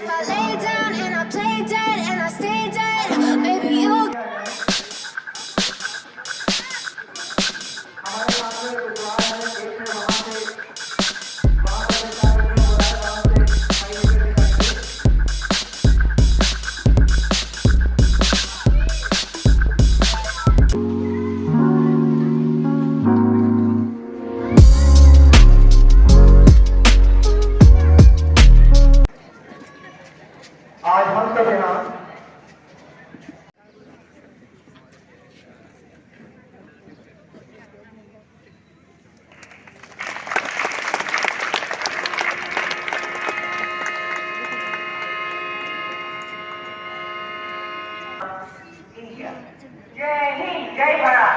if I lay down and I play dead and I stay dead, maybe you'll आज हम सब यहाँ जय हिंद जय भारत।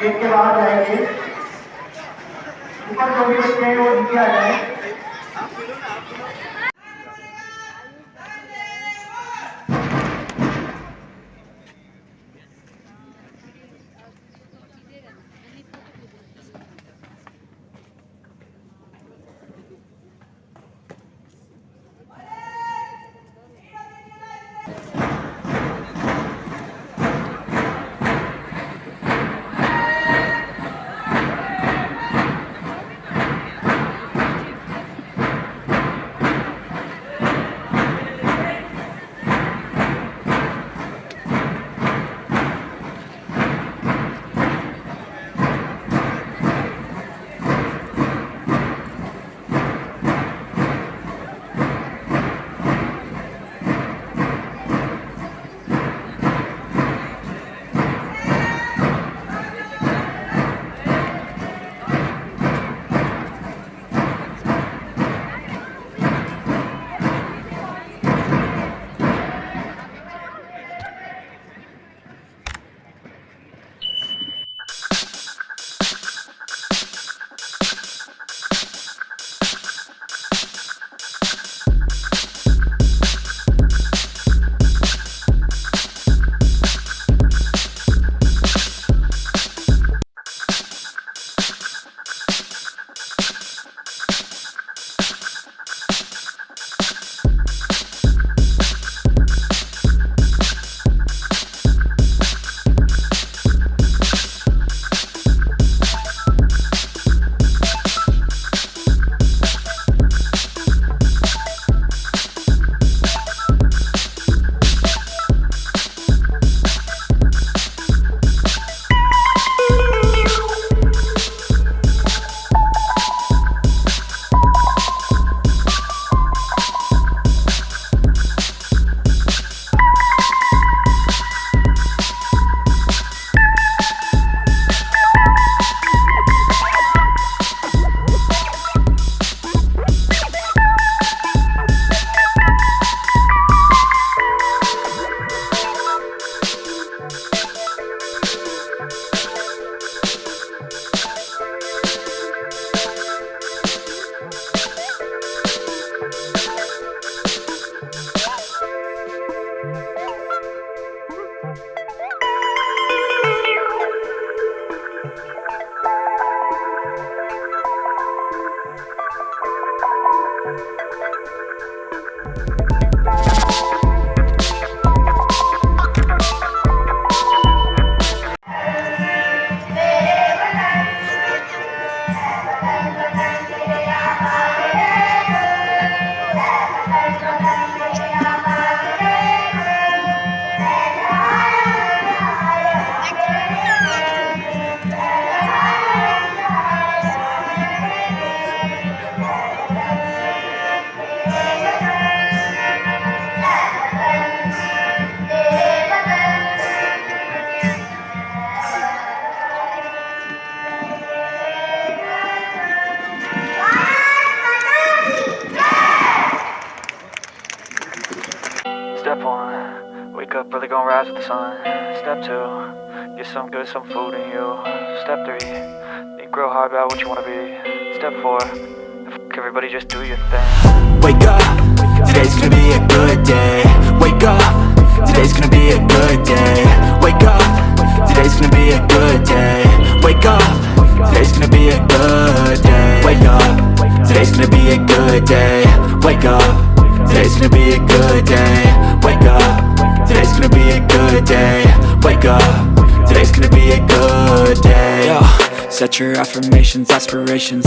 गेट के बाहर जाएंगे, ऊपर जो भी बच्चे हैं वो नीचे आ जाए। Step 1, wake up early, gonna rise with the sun. Step 2, get some good, some food in you. Step 3, think real hard about what you wanna be. Step 4, everybody just do your thing. Wake up, today's gonna be a good day. Wake up, today's gonna be a good day. Wake up, today's gonna be a good day. Wake up, today's gonna be a good day. Wake up. good day. Wake up, today's gonna be a good day. Wake up, today's gonna be a good day. Wake up, today's gonna be a good day. Yo, set your affirmations, aspirations.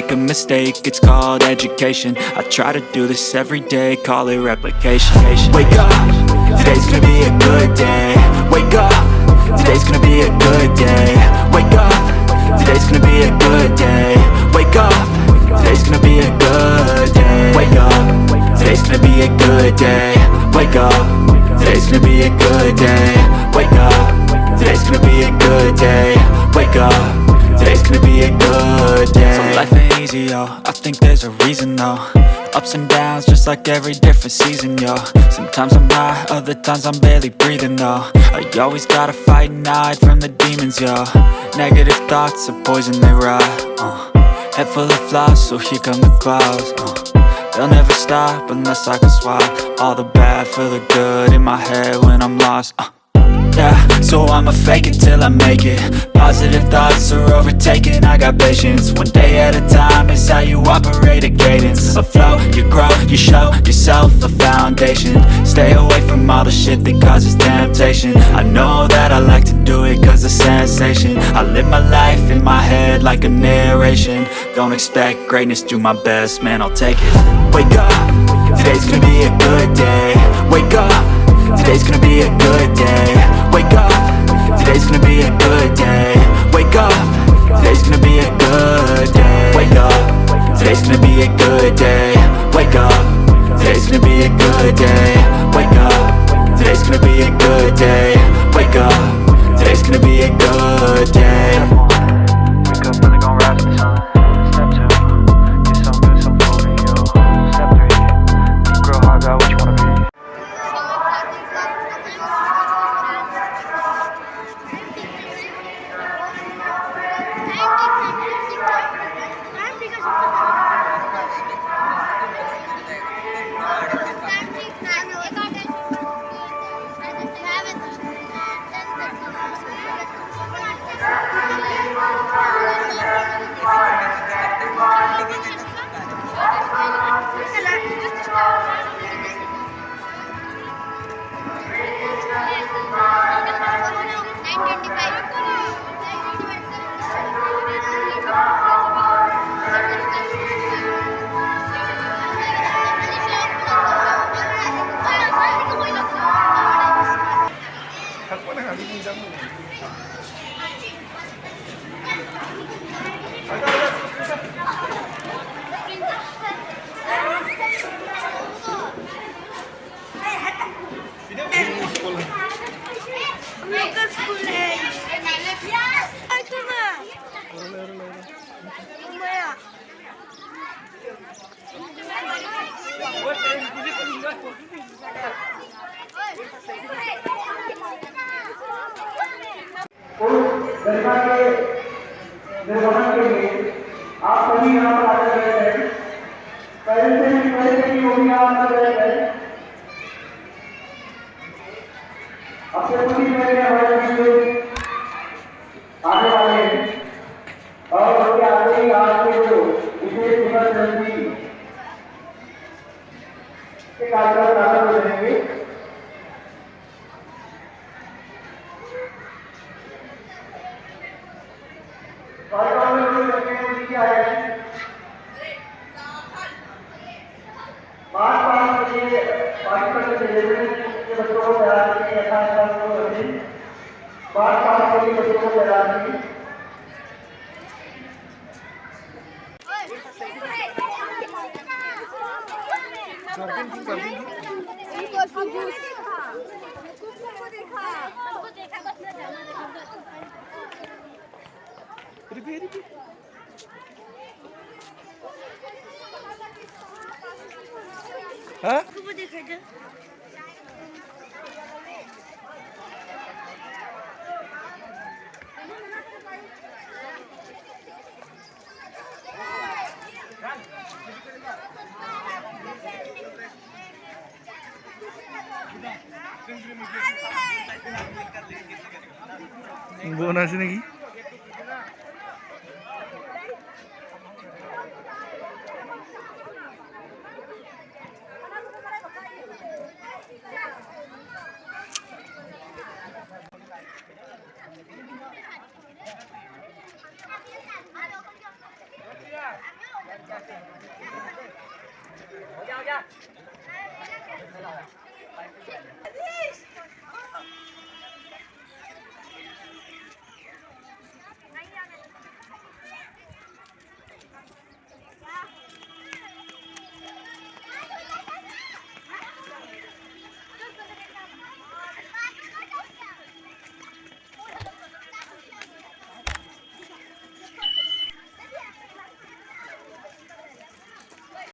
make a mistake, it's called education. I try to do this every day, call it replication. Wake up, today's gonna be a good day. Wake up, today's gonna be a good day. Wake up, today's gonna be a good day. Wake up, today's gonna be a good day. Wake up, today's gonna be a good day. Wake up, today's gonna be a good day. Wake up, today's gonna be a good day. Wake up, today's gonna be a good day. So life ain't easy, yo, I think there's a reason though. Ups and downs, just like every different season, yo. Sometimes I'm high, other times I'm barely breathing, though. I always gotta fight and hide from the demons, yo. Negative thoughts are poison, they rot. Head full of flies, so here come the clouds. They'll never stop unless I can swap all the bad for the good in my head when I'm lost. Yeah, so I'ma fake it till I make it. Positive thoughts are overtaken, I got patience. One day at a time is how you operate a cadence. A flow, you grow, you show yourself a foundation. Stay away from all the shit that causes temptation. I know that I like to do it cause it's sensation. I live my life in my head like a narration. Don't expect greatness, do my best, man, I'll take it. Wake up, today's gonna be a good day. Wake up, today's gonna be a good day. Wake up, today's gonna be a good day. Wake up, today's gonna be a good day. Wake up, today's gonna be a good day. Wake up, today's gonna be a good day. Wake up, today's gonna be a good day. Wake up, today's gonna be a good day. Wake up, really gon' rise with the sun. Step 2, get some good, some food in you. Step 3, think real hard about what you wanna be. उस गरिमा के निर्वहन के लिए आप सभी यहाँ पर आगे गए हैं। पहले से भी पहले की योगियां अंदर रह गए। अपने पूरी मेरे हमारे लोग आने वाले हैं और उनके आगे ही आज के जो विशेष निबंध के कार्यक्रम प्रारंभ हो जाएंगे। हाँ? बोनस नहीं